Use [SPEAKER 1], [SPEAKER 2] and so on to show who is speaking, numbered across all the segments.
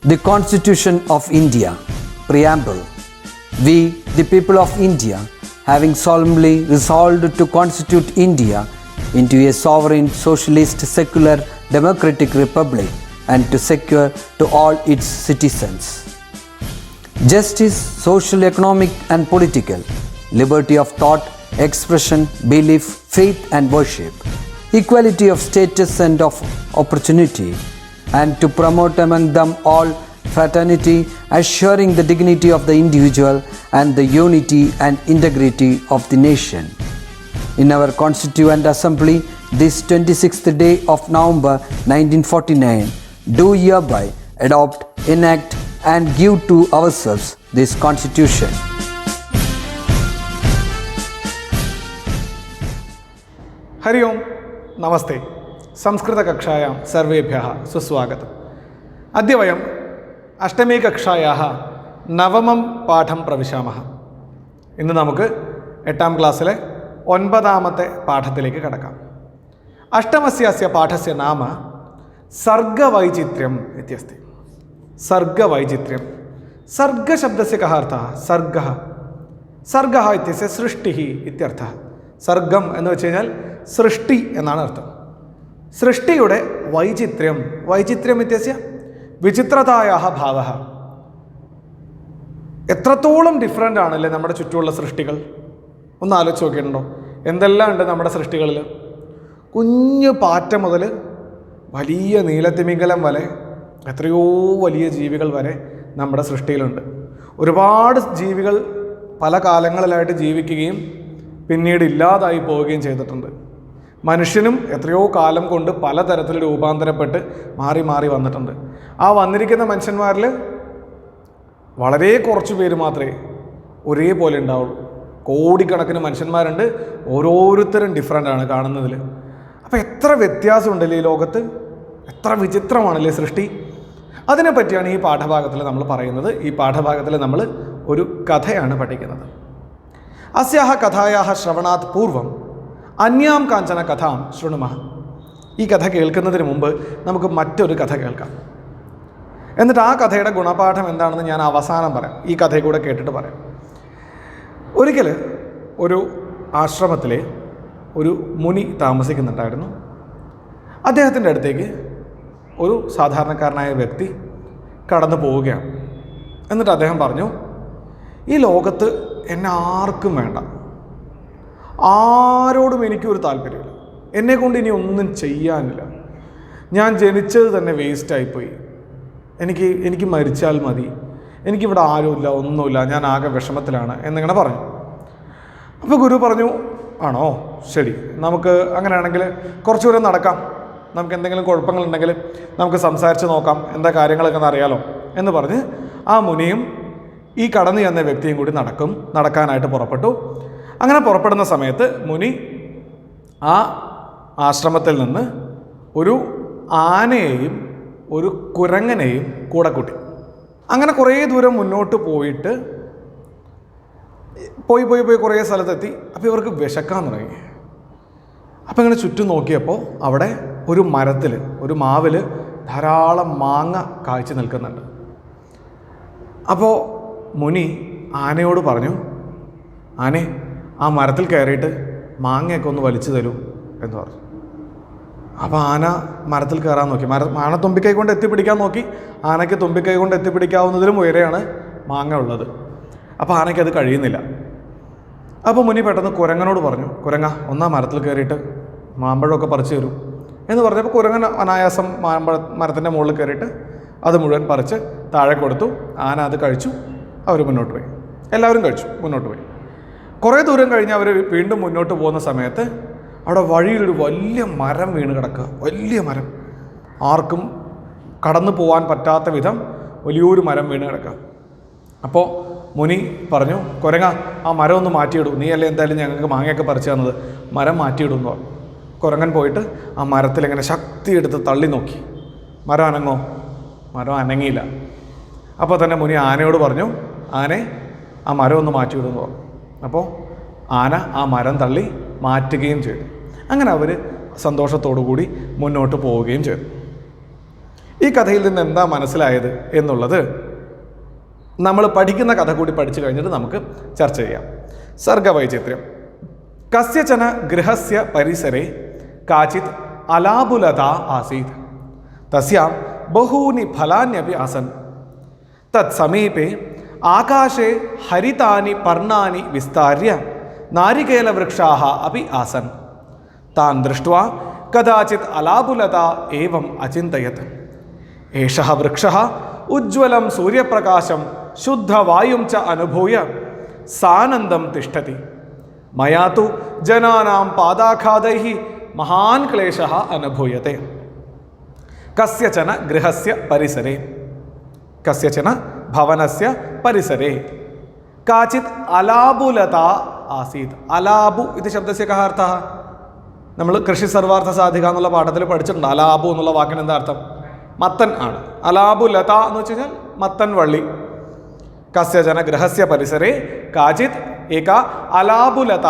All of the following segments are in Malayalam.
[SPEAKER 1] The Constitution of India, Preamble. We, the people of India, having solemnly resolved to constitute India into a sovereign, socialist, secular, democratic republic and to secure to all its citizens justice, social, economic and political, liberty of thought, expression, belief, faith and worship, equality of status and of opportunity, and to promote among them all fraternity, assuring the dignity of the individual and the unity and integrity of the nation. In our Constituent Assembly, this 26th day of November 1949, do hereby adopt, enact and give to ourselves this Constitution.
[SPEAKER 2] Hari ओम नमस्ते संस्कृतकक्षायां सर्वेभ्यः सुस्वागतम्। अद्य वयम् अष्टमीकक्षायाः नवमं पाठं प्रविशामः। ഇന്ന് നമുക്ക് 8ാം ക്ലാസ്സിലെ 9ാമത്തെ പാഠത്തിലേക്ക് കടക്കാം। अष्टमस्य पाठस्य नाम सर्गवैचित्र्यम् इत्यस्ति। सर्गवैचित्र्यं सर्गशब्दस्य कः अर्थः? सर्गः सर्गः इत्यस्य सृष्टिः इत्यर्थः। സർഗം എന്ന് വെച്ച് കഴിഞ്ഞാൽ സൃഷ്ടി എന്നാണ് അർത്ഥം. സൃഷ്ടിയുടെ വൈചിത്ര്യം, വൈചിത്ര്യം ഇത്യസ്യ വിചിത്രതായാഹ ഭാവഃ. എത്രത്തോളം ഡിഫറൻ്റ് ആണല്ലേ നമ്മുടെ ചുറ്റുമുള്ള സൃഷ്ടികൾ. ഒന്ന് ആലോചിച്ച് നോക്കിയിട്ടുണ്ടോ? എന്തെല്ലാം ഉണ്ട് നമ്മുടെ സൃഷ്ടികളിൽ? കുഞ്ഞു പാറ്റ മുതൽ വലിയ നീലത്തിമിംഗലം വരെ, എത്രയോ വലിയ ജീവികൾ വരെ നമ്മുടെ സൃഷ്ടിയിലുണ്ട്. ഒരുപാട് ജീവികൾ പല കാലങ്ങളിലായിട്ട് ജീവിക്കുകയും പിന്നീട് ഇല്ലാതായി പോവുകയും ചെയ്തിട്ടുണ്ട്. മനുഷ്യനും എത്രയോ കാലം കൊണ്ട് പലതരത്തിൽ രൂപാന്തരപ്പെട്ട് മാറി മാറി വന്നിട്ടുണ്ട്. ആ വന്നിരിക്കുന്ന മനുഷ്യന്മാരിൽ വളരെ കുറച്ച് പേര് മാത്രമേ ഒരേപോലെ ഉണ്ടാവുള്ളൂ. കോടിക്കണക്കിന് മനുഷ്യന്മാരുണ്ട്, ഓരോരുത്തരും ഡിഫറൻ്റാണ് കാണുന്നതിൽ. അപ്പോൾ എത്ര വ്യത്യാസമുണ്ടല്ലേ ഈ ലോകത്ത്, എത്ര വിചിത്രമാണല്ലേ സൃഷ്ടി. അതിനെ പറ്റിയാണ് ഈ പാഠഭാഗത്തിൽ നമ്മൾ പറയുന്നത്. ഈ പാഠഭാഗത്തിൽ നമ്മൾ ഒരു കഥയാണ് പഠിക്കുന്നത്. अस्याः कथायाः ശ്രവണാത് പൂർവം അന്യാം കാഞ്ചന കഥാം ശൃണുമഃ. ഈ കഥ കേൾക്കുന്നതിന് മുമ്പ് നമുക്ക് മറ്റൊരു കഥ കേൾക്കാം. എന്നിട്ട് ആ കഥയുടെ ഗുണപാഠം എന്താണെന്ന് ഞാൻ അവസാനം പറയാം. ഈ കഥയെ കൂടെ കേട്ടിട്ട് പറയാം. ഒരിക്കൽ ഒരു ആശ്രമത്തിലെ ഒരു മുനി താമസിക്കുന്നുണ്ടായിരുന്നു. അദ്ദേഹത്തിൻ്റെ അടുത്തേക്ക് ഒരു സാധാരണക്കാരനായ വ്യക്തി കടന്നു പോവുകയാണ്. എന്നിട്ട് അദ്ദേഹം പറഞ്ഞു, ഈ ലോകത്ത് എന്നെ ആർക്കും വേണ്ട, ആരോടും എനിക്കൊരു താല്പര്യമില്ല, എന്നെക്കൊണ്ട് ഇനി ഒന്നും ചെയ്യാനില്ല, ഞാൻ ജനിച്ചത് തന്നെ വേസ്റ്റായിപ്പോയി, എനിക്ക് മരിച്ചാൽ മതി, എനിക്കിവിടെ ആരുമില്ല, ഒന്നുമില്ല, ഞാൻ ആകെ വിഷമത്തിലാണ് എന്നിങ്ങനെ പറഞ്ഞു. അപ്പോൾ ഗുരു പറഞ്ഞു, ആണോ, ശരി, നമുക്ക് അങ്ങനെയാണെങ്കിൽ കുറച്ചു ദൂരം നടക്കാം, നമുക്ക് എന്തെങ്കിലും കുഴപ്പങ്ങളുണ്ടെങ്കിൽ നമുക്ക് സംസാരിച്ച് നോക്കാം, എന്താ കാര്യങ്ങളൊക്കെ ഒന്ന് അറിയാലോ എന്ന് പറഞ്ഞ് ആ മുനിയും ഈ കടന്നു ചെന്ന വ്യക്തിയും കൂടി നടക്കാനായിട്ട് പുറപ്പെട്ടു. അങ്ങനെ പുറപ്പെടുന്ന സമയത്ത് മുനി ആ ആശ്രമത്തിൽ നിന്ന് ഒരു ആനയെയും ഒരു കുരങ്ങനെയും കൂടെ കൂട്ടി. അങ്ങനെ കുറേ ദൂരം മുന്നോട്ട് പോയിട്ട് പോയി കുറേ സ്ഥലത്തെത്തി. അപ്പോൾ ഇവർക്ക് വിശക്കാൻ തുടങ്ങി. അപ്പോൾ ഇങ്ങനെ ചുറ്റും നോക്കിയപ്പോൾ അവിടെ ഒരു മരത്തിൽ, ഒരു മാവിൽ ധാരാളം മാങ്ങ കായ്ച്ചു നിൽക്കുന്നുണ്ട്. അപ്പോൾ മുനി ആനയോട് പറഞ്ഞു, ആനെ, ആ മരത്തിൽ കയറിയിട്ട് മാങ്ങയൊക്കെ ഒന്ന് വലിച്ചു തരൂ എന്ന് പറഞ്ഞു. അപ്പോൾ ആന മരത്തിൽ കയറാൻ നോക്കി. ആന തുമ്പിക്കൈ കൊണ്ട് എത്തിപ്പിടിക്കാൻ നോക്കി. ആനയ്ക്ക് തുമ്പിക്കൈ കൊണ്ട് എത്തിപ്പിടിക്കാവുന്നതിലും ഉയരെയാണ് മാങ്ങ ഉള്ളത്. അപ്പോൾ ആനയ്ക്ക് അത് കഴിയുന്നില്ല. അപ്പോൾ മുനി പെട്ടെന്ന് കുരങ്ങനോട് പറഞ്ഞു, കുരങ്ങ, ഒന്നാ മരത്തിൽ കയറിയിട്ട് മാമ്പഴമൊക്കെ പറിച്ചു തരൂ എന്ന് പറഞ്ഞപ്പോൾ കുരങ്ങൻ അനായാസം മരത്തിൻ്റെ മുകളിൽ കയറിയിട്ട് അത് മുഴുവൻ പറിച്ച് താഴെ കൊടുത്തു. ആന അത് കഴിച്ചു. അവർ മുന്നോട്ട് പോയി. എല്ലാവരും കഴിച്ചു, മുന്നോട്ട് പോയി. കുറേ ദൂരം കഴിഞ്ഞ് അവർ വീണ്ടും മുന്നോട്ട് പോകുന്ന സമയത്ത് അവിടെ വഴിയിലൊരു വലിയ മരം വീണ് കിടക്കുക. വലിയ മരം, ആർക്കും കടന്നു പോകാൻ പറ്റാത്ത വിധം വലിയൊരു മരം വീണ് കിടക്കുക. അപ്പോൾ മുനി പറഞ്ഞു, കുരങ്ങ, ആ മരം ഒന്ന് മാറ്റിയിടും, നീയല്ലേ എന്തായാലും ഞങ്ങൾക്ക് മാങ്ങയൊക്കെ പറിച്ചു തന്നത്, മരം മാറ്റിയിടുമെന്ന് പറഞ്ഞു. കുരങ്ങൻ പോയിട്ട് ആ മരത്തിലിങ്ങനെ ശക്തിയെടുത്ത് തള്ളി നോക്കി. മരം അനങ്ങോ? മരം അനങ്ങിയില്ല. അപ്പോൾ തന്നെ മുനി ആനയോട് പറഞ്ഞു, ആനെ, ആ മരം ഒന്ന് മാറ്റിവിടുമെന്ന് പറഞ്ഞു. അപ്പോൾ ആന ആ മരം തള്ളി മാറ്റുകയും ചെയ്തു. അങ്ങനെ അവർ സന്തോഷത്തോടു കൂടി മുന്നോട്ട് പോവുകയും ചെയ്തു. ഈ കഥയിൽ നിന്ന് എന്താ മനസ്സിലായത് എന്നുള്ളത് നമ്മൾ പഠിക്കുന്ന കഥ കൂടി പഠിച്ചു കഴിഞ്ഞിട്ട് നമുക്ക് ചർച്ച ചെയ്യാം. സർഗവൈചിത്ര്യം. കസ്യചന ഗൃഹസ്യ പരിസരെ കാചിത് അലാബുലത ആസീത് തസ്യാം ബഹൂനി ഫലാന്യപി ആസൻ തത് സമീപേ ആകാശേ ഹരിതാനി പർണാനി വിസ്താര്യ നാരികേലവൃക്ഷാः अपि आसन् तान् दृष्ट्वा कदाचित् अलाबुलता एवम् अचिन्तयत् एषः वृक्षः उज्ज्वलं सूर्यप्रकाशं शुद्धवायुं च अनुभूय सानन्दं तिष्ठति मया तु जनानां पादाघातैः महान् क्लेशः अनुभूयते कस्यचन गृहस्य परिसरे कस्यचन भवनस्य परिसरे काचित् अलाबुलता आसीत् अलाबु इति शब्दस्य कः अर्थः നമ്മൾ കൃഷി സർവാർത്ഥ സാധിക എന്നുള്ള പാഠത്തിൽ പഠിച്ചിട്ടുണ്ട്. അലാബു എന്നുള്ള വാക്കിന് എന്താ അർത്ഥം? മത്തൻ ആണ്. അലാബു ലത എന്ന് വെച്ച് കഴിഞ്ഞാൽ മത്തൻ വള്ളി. കസ്യജന ഗൃഹസ്യ പരിസരെ കാചിത് ഏക അലാബുലത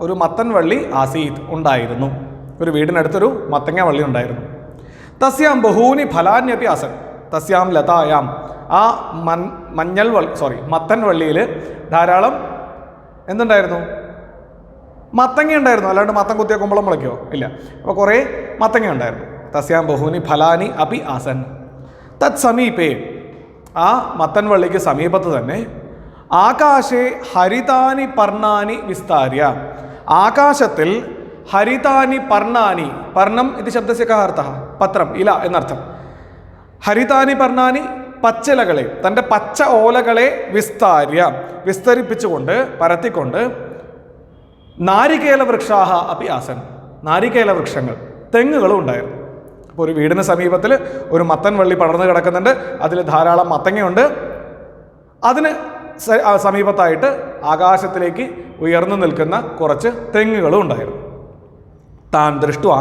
[SPEAKER 2] ഒരു മത്തൻ വള്ളി ആസീത് ഉണ്ടായിരുന്നു. ഒരു വീടിനടുത്തൊരു മത്തങ്ങ വള്ളി ഉണ്ടായിരുന്നു. തസ്യാം ബഹൂനി ഫലാന്യപി ആസൻ തസ്യാം ലതായാം ആ മത്തൻ വള്ളിയിൽ ധാരാളം എന്തുണ്ടായിരുന്നു? മത്തങ്ങ ഉണ്ടായിരുന്നു. അല്ലാണ്ട് മത്തം കുത്തിയ കുമ്പളം മുളയ്ക്കോ? ഇല്ല. അപ്പോൾ കുറേ മത്തങ്ങ ഉണ്ടായിരുന്നു. തസ്യാം ബഹൂനി ഫലാനി അപി ആസൻ തത് സമീപേ ആ മത്തൻ വള്ളിക്ക് സമീപത്ത് തന്നെ ആകാശേ ഹരിതാനി പർണാനി വിസ്താര്യ ആകാശത്തിൽ ഹരിതാനി പർണാനി പർണം ഇത് ശബ്ദസ്യ കഃ അർത്ഥഃ പത്രം ഇല എന്നർത്ഥം. ഹരിതാനി പർണാനി പച്ചിലകളെ തൻ്റെ പച്ച ഓലകളെ വിസ്താര്യ വിസ്തരിപ്പിച്ചുകൊണ്ട് പരത്തിക്കൊണ്ട് നാരികേല വൃക്ഷാഹ അപി ആസൻ നാരികേല വൃക്ഷങ്ങൾ തെങ്ങുകളും ഉണ്ടായിരുന്നു. അപ്പോൾ ഒരു വീടിന് സമീപത്തിൽ ഒരു മത്തൻ വള്ളി പടർന്നു കിടക്കുന്നുണ്ട്. അതിൽ ധാരാളം മത്തങ്ങയുണ്ട്. അതിന് സമീപത്തായിട്ട് ആകാശത്തിലേക്ക് ഉയർന്നു നിൽക്കുന്ന കുറച്ച് തെങ്ങുകളും ഉണ്ടായിരുന്നു. താൻ ദൃഷ്ട്വാ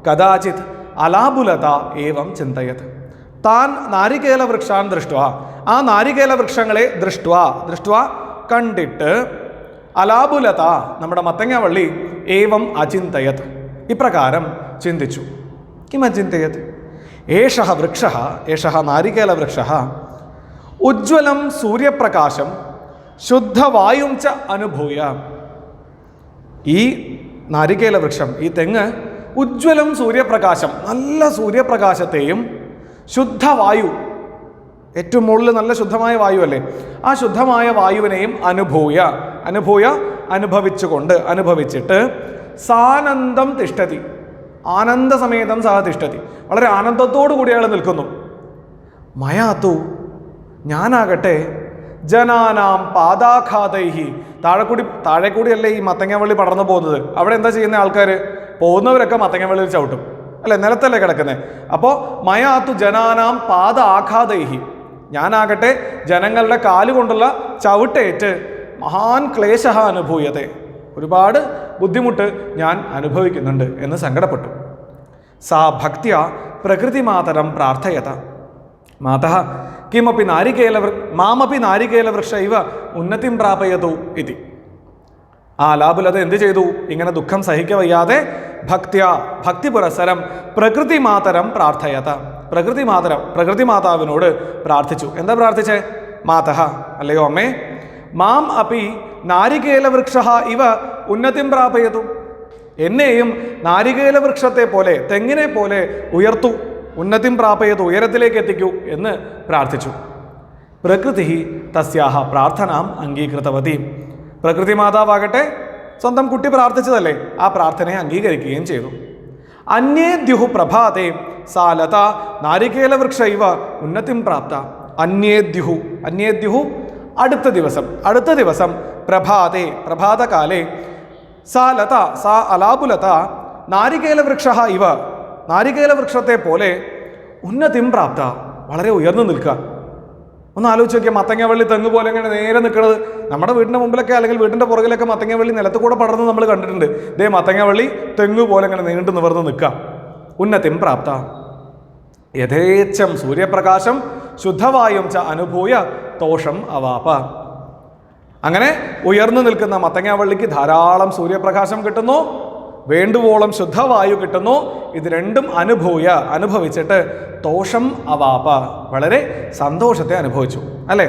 [SPEAKER 2] കദാചിത് അലാബുലത ഏവം ചിന്തയത് താൻ നാരികേല വൃക്ഷാൻ ദൃഷ്ട്വാ ആ നാരികേല വൃക്ഷങ്ങളെ ദൃഷ്ട്വാ കണ്ടിട്ട് അലാബുലത നമ്മുടെ മത്തങ്ങ വള്ളി ഏവം അചിന്തയത് ഇപ്രകാരം ചിന്തിച്ചു. കിം അചിന്തയത്? ഏഷഃ വൃക്ഷഃ ഏഷഃ നാരികേല വൃക്ഷഃ ഉജ്ജ്വലം സൂര്യപ്രകാശം ശുദ്ധവായും ച അനുഭൂയ ഈ നാരികേല വൃക്ഷം ഈ തെങ്ങ് ഉജ്ജ്വലം സൂര്യപ്രകാശം നല്ല സൂര്യപ്രകാശത്തെയും ശുദ്ധവായു ഏറ്റവും മുകളിൽ നല്ല ശുദ്ധമായ വായു അല്ലേ ആ ശുദ്ധമായ വായുവിനെയും അനുഭവിച്ചിട്ട് സാനന്ദം തിഷ്ഠതി ആനന്ദസമേതം സഹ തിഷ്ഠതി വളരെ ആനന്ദത്തോടു കൂടി അയാൾ നിൽക്കുന്നു. മയാത്തു ഞാനാകട്ടെ ജനാനാം പാദാഘാതൈഹി താഴെക്കൂടിയല്ലേ ഈ മത്തങ്ങവള്ളി പടർന്നു പോകുന്നത്. അവിടെ എന്താ ചെയ്യുന്ന ആൾക്കാർ? പോകുന്നവരൊക്കെ മത്തങ്ങവള്ളിയിൽ ചവിട്ടും അല്ലേ, നിലത്തല്ലേ കിടക്കുന്നത്. അപ്പോൾ മയാത്തു ജനാനാം പാദ ആഘാതൈഹി ഞാനാകട്ടെ ജനങ്ങളുടെ കാലുകൊണ്ടുള്ള ചവിട്ടേറ്റ് മഹാൻ ക്ലേശഃ അനുഭൂയത്തെ ഒരുപാട് ബുദ്ധിമുട്ട് ഞാൻ അനുഭവിക്കുന്നുണ്ട് എന്ന് സങ്കടപ്പെട്ടു. സാ ഭക്തിയ പ്രകൃതിമാതരം പ്രാർത്ഥയത മാതഃ കിമപി മാമപി നാരികേലവൃക്ഷ ഇവ ഉന്നതിം പ്രാപയതു ഇതി. ആ ലാബുലത എന്ത് ചെയ്തു? ഇങ്ങനെ ദുഃഖം സഹിക്കവയ്യാതെ ഭക്തി പുരസരം പ്രകൃതിമാതരം പ്രാർത്ഥയത പ്രകൃതിമാതാവിനോട് പ്രാർത്ഥിച്ചു. എന്താ പ്രാർത്ഥിച്ചേ? മാതഃ അല്ലയോ അമ്മേ മാം അപി നാരികേലവൃക്ഷ ഇവ ഉന്നതിം പ്രാപയതു എന്നെയും നാരികേലവൃക്ഷത്തെ പോലെ തെങ്ങിനെ പോലെ ഉയർത്തു ഉന്നതിം പ്രാപയതു ഉയരത്തിലേക്ക് എത്തിക്കൂ എന്ന് പ്രാർത്ഥിച്ചു. പ്രകൃതി തസ്യാഹ പ്രാർത്ഥനാം അംഗീകൃതവതി പ്രകൃതി മാതാവാകട്ടെ സ്വന്തം കുട്ടി പ്രാർത്ഥിച്ചതല്ലേ ആ പ്രാർത്ഥനയെ അംഗീകരിക്കുകയും ചെയ്തു. അന്യേദ്യുഹു പ്രഭാതേ സാ ലത നാരികേലവൃക്ഷ ഇവ ഉന്നതിം പ്രാപ്ത. അന്യേദ്യുഹു അടുത്ത ദിവസം പ്രഭാതകാലേ സാ അലാബുലത നാരികേലവൃക്ഷ ഇവ നാരികേലവൃക്ഷത്തെ പോലെ ഉന്നതിം പ്രാപ്ത വളരെ ഉയർന്നു നിൽക്കുക. ഒന്ന് ആലോചിച്ച് നോക്കിയാൽ മത്തങ്ങവള്ളി തെങ്ങ് പോലെ ഇങ്ങനെ നേരെ നിൽക്കുന്നത് നമ്മുടെ വീടിൻ്റെ മുമ്പിലൊക്കെ അല്ലെങ്കിൽ വീടിൻ്റെ പുറകിലൊക്കെ മത്തങ്ങവള്ളി നിലത്ത് കൂടെ പടർന്ന് നമ്മൾ കണ്ടിട്ടുണ്ട്. ദേ മത്തങ്ങവള്ളി തെങ്ങ് പോലെ ഇങ്ങനെ നീണ്ടു നിവർന്ന് നിൽക്കുക. ഉന്നതിം പ്രാപ്ത യഥേച്ഛം സൂര്യപ്രകാശം ശുദ്ധവായും ച അനുഭൂയ തോഷം അവാപ. അങ്ങനെ ഉയർന്നു നിൽക്കുന്ന മത്തങ്ങാവള്ളിക്ക് ധാരാളം സൂര്യപ്രകാശം കിട്ടുന്നു. വേണ്ടുവോളം ശുദ്ധവായു കിട്ടുന്നു. ഇത് രണ്ടും അനുഭവിച്ചിട്ട് തോഷം അവാപ, വളരെ സന്തോഷത്തെ അനുഭവിച്ചു. അല്ലേ?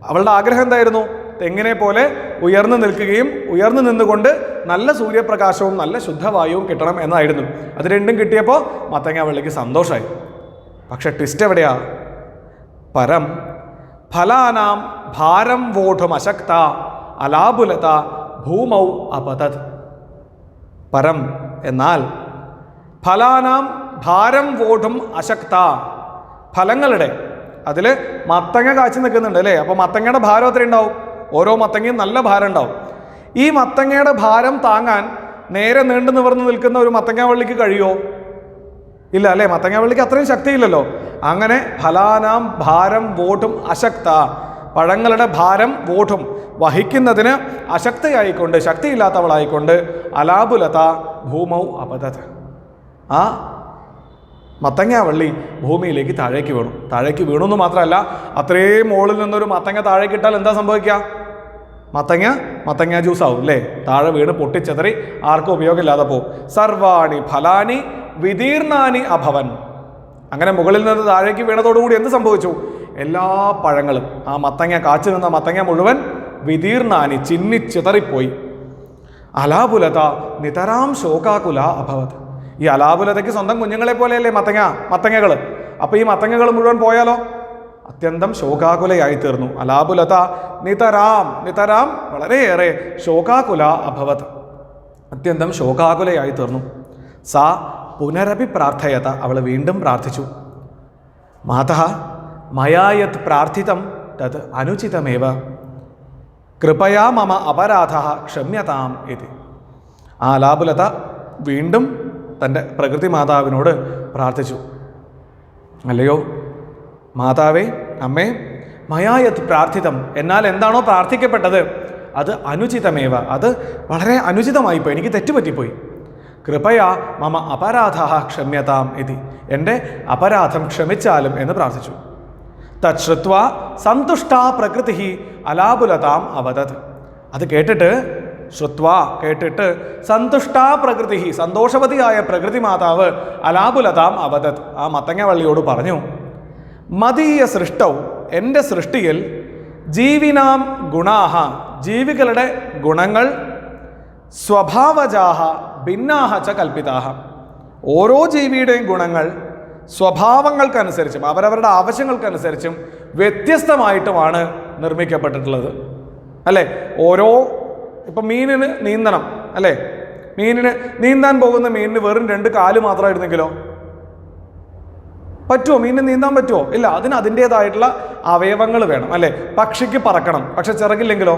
[SPEAKER 2] അവളുടെ ആഗ്രഹം എന്തായിരുന്നു? തെങ്ങിനെ പോലെ ഉയർന്നു നിൽക്കുകയും ഉയർന്നു നിന്നുകൊണ്ട് നല്ല സൂര്യപ്രകാശവും നല്ല ശുദ്ധവായുവും കിട്ടണം എന്നായിരുന്നു. അത് രണ്ടും കിട്ടിയപ്പോൾ മത്തങ്ങാവള്ളിക്ക് സന്തോഷമായി. പക്ഷെ ട്വിസ്റ്റ് എവിടെയാ? പരം ഫലാനാം ഭാരം വോഢും അശക്ത അലാബുലത ഭൂമൗ അപതത്. പരം എന്നാൽ ഫലാനാം ഭാരം വോഢും അശക്ത, ഫലങ്ങളുടെ അതിൽ മത്തങ്ങ കാച്ചു നിൽക്കുന്നുണ്ട് അല്ലേ? അപ്പോൾ മത്തങ്ങയുടെ ഭാരം എത്ര ഉണ്ടാവും? ഓരോ മത്തങ്ങയും നല്ല ഭാരം ഉണ്ടാവും. ഈ മത്തങ്ങയുടെ ഭാരം താങ്ങാൻ നേരെ നീണ്ടു നിവർന്ന് നിൽക്കുന്ന ഒരു മത്തങ്ങാവള്ളിക്ക് കഴിയുമോ? ഇല്ല അല്ലേ? മത്തങ്ങാവള്ളിക്ക് അത്രയും ശക്തിയില്ലല്ലോ. അങ്ങനെ ഫലാനാം ഭാരം വോട്ടും അശക്ത, പഴങ്ങളുടെ ഭാരം വോട്ടും വഹിക്കുന്നതിന് അശക്തയായിക്കൊണ്ട്, ശക്തിയില്ലാത്തവളായിക്കൊണ്ട് അലാബുലത ഭൂമൗ അപതത്, ആ മത്തങ്ങാവള്ളി ഭൂമിയിലേക്ക് താഴേക്ക് വീണു. താഴേക്ക് വീണു എന്ന് മാത്രമല്ല, അത്രയും മുകളിൽ നിന്നൊരു മത്തങ്ങ താഴേക്ക് ഇട്ടാൽ എന്താ സംഭവിക്കുക? മത്തങ്ങ ജ്യൂസ് ആവും അല്ലേ? താഴെ വീണ് പൊട്ടിച്ചെതറി ആർക്കും ഉപയോഗമില്ലാതെ പോവും. സർവാണി ഫലാനി വിദീർണാനി അഭവൻ. അങ്ങനെ മുകളിൽ നിന്ന് താഴേക്ക് വീണതോടുകൂടി എന്ത് സംഭവിച്ചു? എല്ലാ പഴങ്ങളും, ആ മത്തങ്ങ കാച്ചു നിന്ന മത്തങ്ങ മുഴുവൻ വിദീർണാനി, ചിന്നിച്ചിതറിപ്പോയി. അലാബുലത നിതരാം ശോകാകുല അഭവത്. ഈ അലാബുലതയ്ക്ക് സ്വന്തം കുഞ്ഞുങ്ങളെ പോലെയല്ലേ മത്തങ്ങകൾ. അപ്പോൾ ഈ മത്തങ്ങകൾ മുഴുവൻ പോയാലോ? അത്യന്തം ശോകാകുലയായി തീർന്നു. അലാബുലത നിതരാം വളരെയേറെ ശോകാകുല അഭവത്, അത്യന്തം ശോകാകുലയായി തീർന്നു. സാ പുനരപി പ്രാർത്ഥയത, അവൾ വീണ്ടും പ്രാർത്ഥിച്ചു. മാതഃ മയായത് പ്രാർത്ഥിതം തത് അനുചിതമേവ കൃപയാ മമ അപരാധഃ ക്ഷമ്യതാം ഇതി. ആ അലാബുലത വീണ്ടും തൻ്റെ പ്രകൃതി മാതാവിനോട് പ്രാർത്ഥിച്ചു. അല്ലയോ മാതാവേ, അമ്മേ, മയായത് പ്രാർത്ഥിതം, എന്നാൽ എന്താണോ പ്രാർത്ഥിക്കപ്പെട്ടത് അത് അനുചിതമേവ, അത് വളരെ അനുചിതമായിപ്പോയി, എനിക്ക് തെറ്റുപറ്റിപ്പോയി. കൃപയാ മമ അപരാധഃ ക്ഷമ്യതാം ഇതി, എൻ്റെ അപരാധം ക്ഷമിച്ചാലും എന്ന് പ്രാർത്ഥിച്ചു. തശ്രുത്വാ സന്തുഷ്ടാ പ്രകൃതി അലാബുലതാം അവദത്. അത് കേട്ടിട്ട്, കേട്ടിട്ട് സന്തുഷ്ടാ പ്രകൃതി, സന്തോഷവതിയായ പ്രകൃതി മാതാവ് അലാബുലതാം അവദത്, ആ മത്തങ്ങവള്ളിയോട് പറഞ്ഞു, മദീയ സൃഷ്ടൗ, എൻ്റെ സൃഷ്ടിയിൽ ജീവിനാം ഗുണാഹ, ജീവികളുടെ ഗുണങ്ങൾ സ്വഭാവജാഹ ഭിന്നാഹ ച കൽപ്പിതാഹ, ഓരോ ജീവിയുടെയും ഗുണങ്ങൾ സ്വഭാവങ്ങൾക്കനുസരിച്ചും അവരവരുടെ ആവശ്യങ്ങൾക്കനുസരിച്ചും വ്യത്യസ്തമായിട്ടുമാണ് നിർമ്മിക്കപ്പെട്ടിട്ടുള്ളത് അല്ലേ? ഇപ്പം മീനിന് നീന്തണം അല്ലേ? നീന്താൻ പോകുന്ന മീനിന് വെറും 2 കാല് മാത്രമായിരുന്നെങ്കിലോ പറ്റുമോ? മീനിന് നീന്താൻ പറ്റുമോ? ഇല്ല, അതിന് അതിൻ്റേതായിട്ടുള്ള അവയവങ്ങൾ വേണം അല്ലേ? പക്ഷിക്ക് പറക്കണം, പക്ഷെ ചിറകില്ലെങ്കിലോ?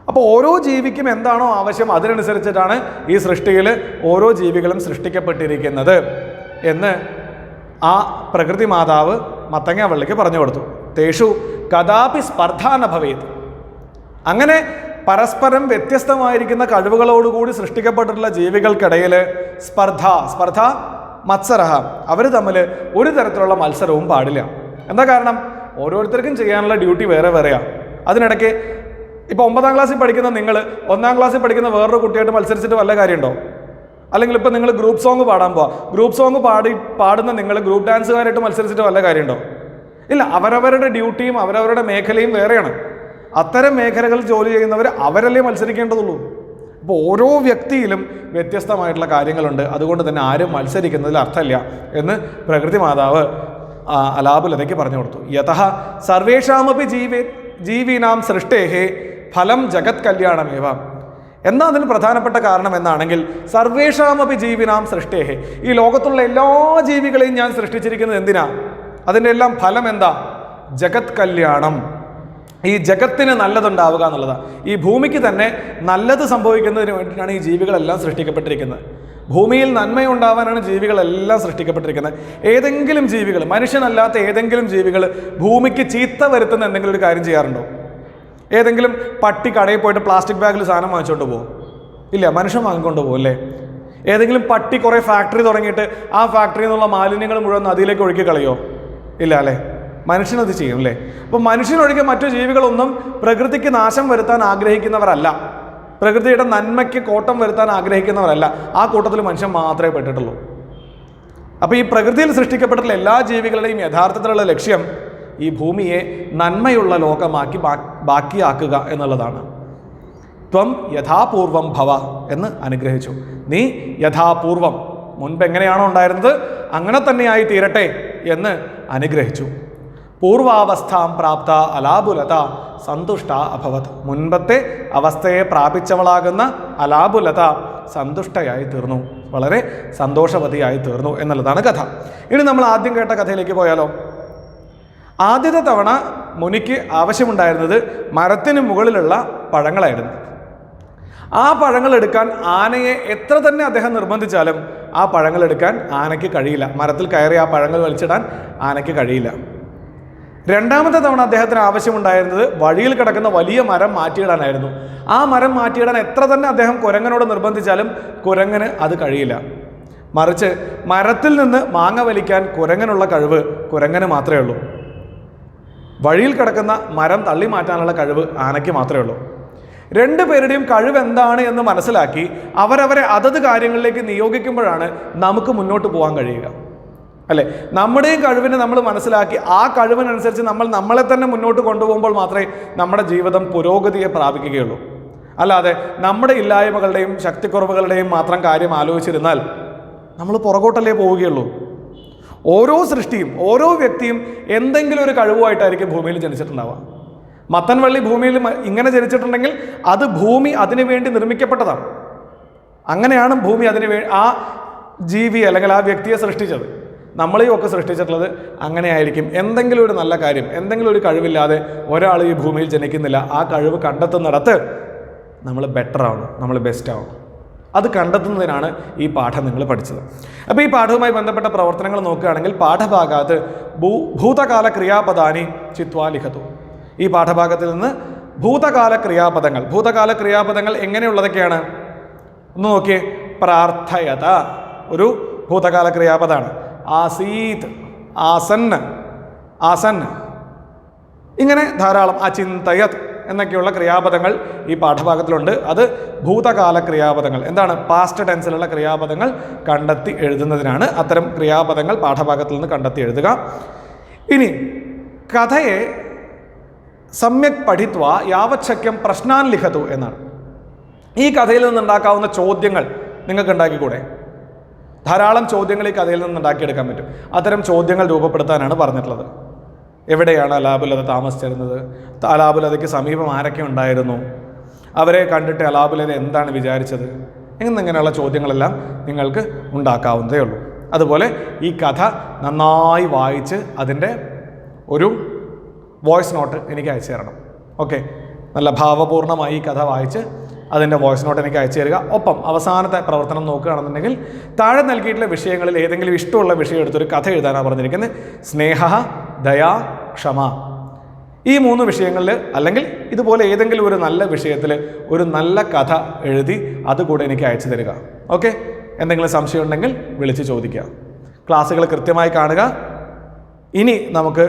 [SPEAKER 2] അപ്പോൾ ഓരോ ജീവിക്കും എന്താണോ ആവശ്യം അതിനനുസരിച്ചിട്ടാണ് ഈ സൃഷ്ടിയിൽ ഓരോ ജീവികളും സൃഷ്ടിക്കപ്പെട്ടിരിക്കുന്നത് എന്ന് ആ പ്രകൃതി മാതാവ് മത്തങ്ങാവള്ളിക്ക് പറഞ്ഞു കൊടുത്തു. തേഷു കഥാപി സ്പർദ്ധാന ഭവേത്. അങ്ങനെ പരസ്പരം വ്യത്യസ്തമായിരിക്കുന്ന കഴിവുകളോടുകൂടി സൃഷ്ടിക്കപ്പെട്ടിട്ടുള്ള ജീവികൾക്കിടയിൽ സ്പർദ്ധ മത്സരഹ, അവർ തമ്മിൽ ഒരു തരത്തിലുള്ള മത്സരവും പാടില്ല. എന്താ കാരണം? ഓരോരുത്തർക്കും ചെയ്യാനുള്ള ഡ്യൂട്ടി വേറെ വേറെയാണ്. അതിനിടയ്ക്ക് ഇപ്പോൾ 9ാം ക്ലാസ്സിൽ പഠിക്കുന്ന നിങ്ങൾ 1ാം ക്ലാസ്സിൽ പഠിക്കുന്ന വേറൊരു കുട്ടിയായിട്ട് മത്സരിച്ചിട്ട് വല്ല കാര്യമുണ്ടോ? അല്ലെങ്കിൽ ഇപ്പോൾ നിങ്ങൾ ഗ്രൂപ്പ് സോങ് പാടാൻ പോവാ, ഗ്രൂപ്പ് സോങ് പാടുന്ന നിങ്ങൾ ഗ്രൂപ്പ് ഡാൻസുകാരായിട്ട് മത്സരിച്ചിട്ട് വല്ല കാര്യമുണ്ടോ? ഇല്ല. അവരവരുടെ ഡ്യൂട്ടിയും അവരവരുടെ മേഖലയും വേറെയാണ്. അത്തരം മേഖലകളിൽ ജോലി ചെയ്യുന്നവർ അവരല്ലേ മത്സരിക്കേണ്ടതുള്ളൂ. അപ്പോൾ ഓരോ വ്യക്തിയിലും വ്യത്യസ്തമായിട്ടുള്ള കാര്യങ്ങളുണ്ട്. അതുകൊണ്ട് തന്നെ ആരും മത്സരിക്കുന്നതിൽ അർത്ഥമില്ല എന്ന് പ്രകൃതി മാതാവ് അലാബുലതയ്ക്ക് പറഞ്ഞു കൊടുത്തു. യതഃ സർവേഷാമപി ജീവിനാം സൃഷ്ടേഹേ ഫലം ജഗത് കല്യാണമേവ. എന്നാ അതിന് പ്രധാനപ്പെട്ട കാരണം എന്നാണെങ്കിൽ സർവേഷാമപി ജീവിനാം സൃഷ്ടേഹേ, ഈ ലോകത്തുള്ള എല്ലാ ജീവികളെയും ഞാൻ സൃഷ്ടിച്ചിരിക്കുന്നത് എന്തിനാ? അതിൻ്റെ എല്ലാം ഫലം എന്താ? ജഗത് കല്യാണം. ഈ ജഗത്തിന് നല്ലതുണ്ടാവുക എന്നുള്ളതാണ്. ഈ ഭൂമിക്ക് തന്നെ നല്ലത് സംഭവിക്കുന്നതിന് വേണ്ടിയിട്ടാണ് ഈ ജീവികളെല്ലാം സൃഷ്ടിക്കപ്പെട്ടിരിക്കുന്നത്. ഭൂമിയിൽ നന്മയുണ്ടാവാനാണ് ജീവികളെല്ലാം സൃഷ്ടിക്കപ്പെട്ടിരിക്കുന്നത്. ഏതെങ്കിലും ജീവികൾ, മനുഷ്യനല്ലാത്ത ഏതെങ്കിലും ജീവികൾ ഭൂമിക്ക് ചീത്ത വരുത്തുന്ന എന്തെങ്കിലും ഒരു കാര്യം ചെയ്യാറുണ്ടോ? ഏതെങ്കിലും പട്ടി കടയിൽ പോയിട്ട് പ്ലാസ്റ്റിക് ബാഗിൽ സാധനം വാങ്ങിച്ചുകൊണ്ട് പോകും? ഇല്ല, മനുഷ്യൻ വാങ്ങിക്കൊണ്ട് പോകും അല്ലേ? ഏതെങ്കിലും പട്ടി കുറേ ഫാക്ടറി തുടങ്ങിയിട്ട് ആ ഫാക്ടറിയിൽ നിന്നുള്ള മാലിന്യങ്ങൾ മുഴുവൻ നദിയിലേക്ക് ഒഴുക്കി കളയോ? ഇല്ല അല്ലേ? മനുഷ്യനത് ചെയ്യും അല്ലേ? അപ്പോൾ മനുഷ്യനൊഴികെ മറ്റു ജീവികളൊന്നും പ്രകൃതിക്ക് നാശം വരുത്താൻ ആഗ്രഹിക്കുന്നവരല്ല. പ്രകൃതിയുടെ നന്മയ്ക്ക് കോട്ടം വരുത്താൻ ആഗ്രഹിക്കുന്നവരല്ല. ആ കൂട്ടത്തിൽ മനുഷ്യൻ മാത്രമേ പെട്ടിട്ടുള്ളൂ. അപ്പോൾ ഈ പ്രകൃതിയിൽ സൃഷ്ടിക്കപ്പെട്ടിട്ടുള്ള എല്ലാ ജീവികളുടെയും യഥാർത്ഥത്തിലുള്ള ലക്ഷ്യം ഈ ഭൂമിയെ നന്മയുള്ള ലോകമാക്കി ബാക്കിയാക്കുക എന്നുള്ളതാണ്. ത്വം യഥാപൂർവം ഭവ എന്ന് അനുഗ്രഹിച്ചു. നീ യഥാപൂർവം, മുൻപ് എങ്ങനെയാണോ ഉണ്ടായിരുന്നത് അങ്ങനെ തന്നെയായി തീരട്ടെ എന്ന് അനുഗ്രഹിച്ചു. പൂർവാവസ്ഥാം പ്രാപ്ത അലാബുലത സന്തുഷ്ട അഭവത്. മുൻപത്തെ അവസ്ഥയെ പ്രാപിച്ചവളാകുന്ന അലാബുലത സന്തുഷ്ടയായി തീർന്നു, വളരെ സന്തോഷവതിയായി തീർന്നു എന്നുള്ളതാണ് കഥ. ഇനി നമ്മൾ ആദ്യം കേട്ട കഥയിലേക്ക് പോയാലോ? ആദ്യത്തെ തവണ മുനിക്ക് ആവശ്യമുണ്ടായിരുന്നത് മരത്തിന് മുകളിലുള്ള പഴങ്ങളായിരുന്നു. ആ പഴങ്ങൾ എടുക്കാൻ ആനയെ എത്ര തന്നെ അദ്ദേഹം നിർബന്ധിച്ചാലും ആ പഴങ്ങൾ എടുക്കാൻ ആനയ്ക്ക് കഴിയില്ല. മരത്തിൽ കയറി ആ പഴങ്ങൾ വലിച്ചിടാൻ ആനയ്ക്ക് കഴിയില്ല. രണ്ടാമത്തെ തവണ അദ്ദേഹത്തിന് ആവശ്യമുണ്ടായിരുന്നത് വഴിയിൽ കിടക്കുന്ന വലിയ മരം മാറ്റിയിടാനായിരുന്നു. ആ മരം മാറ്റിയിടാൻ എത്ര തന്നെ അദ്ദേഹം കുരങ്ങനോട് നിർബന്ധിച്ചാലും കുരങ്ങന് അത് കഴിയില്ല. മറിച്ച് മരത്തിൽ നിന്ന് മാങ്ങ വലിക്കാൻ കുരങ്ങനുള്ള കഴിവ് കുരങ്ങന് മാത്രമേ ഉള്ളൂ. വഴിയിൽ കിടക്കുന്ന മരം തള്ളി മാറ്റാനുള്ള കഴിവ് ആനയ്ക്ക് മാത്രമേ ഉള്ളൂ. രണ്ടുപേരുടെയും കഴിവ് എന്താണ് എന്ന് മനസ്സിലാക്കി അവരവരെ അതത് കാര്യങ്ങളിലേക്ക് നിയോഗിക്കുമ്പോഴാണ് നമുക്ക് മുന്നോട്ട് പോകാൻ കഴിയുക, അല്ലേ? നമ്മുടെയും കഴിവിനെ നമ്മൾ മനസ്സിലാക്കി ആ കഴിവിനനുസരിച്ച് നമ്മളെ തന്നെ മുന്നോട്ട് കൊണ്ടുപോകുമ്പോൾ മാത്രമേ നമ്മുടെ ജീവിതം പുരോഗതിയെ പ്രാപിക്കുകയുള്ളൂ. അല്ലാതെ നമ്മുടെ ഇല്ലായ്മകളുടെയും ശക്തിക്കുറവുകളുടെയും മാത്രം കാര്യം ആലോചിച്ചിരുന്നാൽ നമ്മൾ പുറകോട്ടല്ലേ പോവുകയുള്ളൂ. ഓരോ സൃഷ്ടിയും ഓരോ വ്യക്തിയും എന്തെങ്കിലും ഒരു കഴിവുമായിട്ടായിരിക്കും ഭൂമിയിൽ ജനിച്ചിട്ടുണ്ടാവുക. മത്തൻവള്ളി ഭൂമിയിൽ ഇങ്ങനെ ജനിച്ചിട്ടുണ്ടെങ്കിൽ അത് ഭൂമി അതിനു വേണ്ടി നിർമ്മിക്കപ്പെട്ടതാണ്. അങ്ങനെയാണ് ഭൂമി ആ ജീവി അല്ലെങ്കിൽ ആ വ്യക്തിയെ സൃഷ്ടിച്ചത്. നമ്മളെയും ഒക്കെ സൃഷ്ടിച്ചിട്ടുള്ളത് അങ്ങനെയായിരിക്കും. എന്തെങ്കിലും ഒരു നല്ല കാര്യം, എന്തെങ്കിലും ഒരു കഴിവില്ലാതെ ഒരാൾ ഈ ഭൂമിയിൽ ജനിക്കുന്നില്ല. ആ കഴിവ് കണ്ടെത്തുന്നിടത്ത് നമ്മൾ ബെറ്റർ ആവണം, നമ്മൾ ബെസ്റ്റ് ആവണം. അത് കണ്ടെത്തുന്നതിനാണ് ഈ പാഠം നിങ്ങൾ പഠിച്ചത്. അപ്പോൾ ഈ പാഠവുമായി ബന്ധപ്പെട്ട പ്രവർത്തനങ്ങൾ നോക്കുകയാണെങ്കിൽ പാഠഭാഗത്ത് ഭൂതകാല ക്രിയാപദാനി ചിത്വാ ലിഖതു. ഈ പാഠഭാഗത്തിൽ നിന്ന് ഭൂതകാല ക്രിയാപദങ്ങൾ എങ്ങനെയുള്ളതൊക്കെയാണ് ഒന്ന് നോക്കിയേ. പ്രാർത്ഥയത ഒരു ഭൂതകാല ക്രിയാപദമാണ്. ആസീത്, ആസൻ, ഇങ്ങനെ ധാരാളം. അചിന്തയത് എന്നൊക്കെയുള്ള ക്രിയാപദങ്ങൾ ഈ പാഠഭാഗത്തിലുണ്ട്. അത് ഭൂതകാല ക്രിയാപദങ്ങൾ, എന്താണ്, പാസ്റ്റ് ടെൻസിലുള്ള ക്രിയാപദങ്ങൾ കണ്ടെത്തി എഴുതുന്നതിനാണ്. അത്തരം ക്രിയാപദങ്ങൾ പാഠഭാഗത്തിൽ നിന്ന് കണ്ടെത്തി എഴുതുക. ഇനി കഥയെ സമ്യക് പഠിത്വ യാവച്ഛക്യം പ്രശ്നാൻ ലിഖതു എന്നാണ്. ഈ കഥയിൽ നിന്നുണ്ടാക്കാവുന്ന ചോദ്യങ്ങൾ നിങ്ങൾക്ക് ഉണ്ടാക്കിക്കൂടെ? ധാരാളം ചോദ്യങ്ങൾ ഈ കഥയിൽ നിന്ന് ഉണ്ടാക്കിയെടുക്കാൻ പറ്റും. അത്തരം ചോദ്യങ്ങൾ രൂപപ്പെടുത്താനാണ് പറഞ്ഞിട്ടുള്ളത്. എവിടെയാണ് അലാബുലത താമസിച്ചിരുന്നത്? അലാബുലതയ്ക്ക് സമീപം ആരൊക്കെ ഉണ്ടായിരുന്നു? അവരെ കണ്ടിട്ട് അലാബുലത എന്താണ് വിചാരിച്ചത്? എന്നിങ്ങനെയുള്ള ചോദ്യങ്ങളെല്ലാം നിങ്ങൾക്ക് ഉണ്ടാക്കാവുന്നതേ ഉള്ളൂ. അതുപോലെ ഈ കഥ നന്നായി വായിച്ച് അതിൻ്റെ ഒരു വോയിസ് നോട്ട് എനിക്ക് അയച്ചു തരണം. ഓക്കെ, നല്ല ഭാവപൂർണ്ണമായി ഈ കഥ വായിച്ച് അതിൻ്റെ വോയിസ് നോട്ട് എനിക്ക് അയച്ചു തരിക. ഒപ്പം അവസാനത്തെ പ്രവർത്തനം നോക്കുകയാണെന്നുണ്ടെങ്കിൽ താഴെ നൽകിയിട്ടുള്ള വിഷയങ്ങളിൽ ഏതെങ്കിലും ഇഷ്ടമുള്ള വിഷയം എടുത്തൊരു കഥ എഴുതാനാണ് പറഞ്ഞിരിക്കുന്നത്. സ്നേഹ, ദയാ, ക്ഷമ, ഈ 3 വിഷയങ്ങളിൽ അല്ലെങ്കിൽ ഇതുപോലെ ഏതെങ്കിലും ഒരു നല്ല വിഷയത്തിൽ ഒരു നല്ല കഥ എഴുതി അതുകൂടെ എനിക്ക് അയച്ചു തരിക. ഓക്കെ, എന്തെങ്കിലും സംശയം ഉണ്ടെങ്കിൽ വിളിച്ച് ചോദിക്കുക. ക്ലാസ്സുകൾ കൃത്യമായി കാണുക. ഇനി നമുക്ക്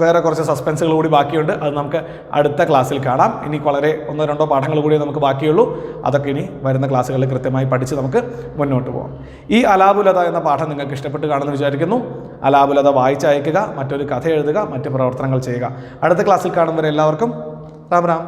[SPEAKER 2] വേറെ കുറച്ച് സസ്പെൻസുകൾ കൂടി ബാക്കിയുണ്ട്. അത് നമുക്ക് അടുത്ത ക്ലാസ്സിൽ കാണാം. ഇനി വളരെ 1-2 പാഠങ്ങൾ കൂടി നമുക്ക് ബാക്കിയുള്ളൂ. അതൊക്കെ ഇനി വരുന്ന ക്ലാസ്സുകളിൽ കൃത്യമായി പഠിച്ച് നമുക്ക് മുന്നോട്ട് പോകാം. ഈ അലാബുലത എന്ന പാഠം നിങ്ങൾക്ക് ഇഷ്ടപ്പെട്ട് കാണുമെന്ന് വിചാരിക്കുന്നു. അലാബുലത വായിച്ചയക്കുക, മറ്റൊരു കഥ എഴുതുക, മറ്റ് പ്രവർത്തനങ്ങൾ ചെയ്യുക. അടുത്ത ക്ലാസ്സിൽ കാണുന്നവരെ എല്ലാവർക്കും രാം രാം.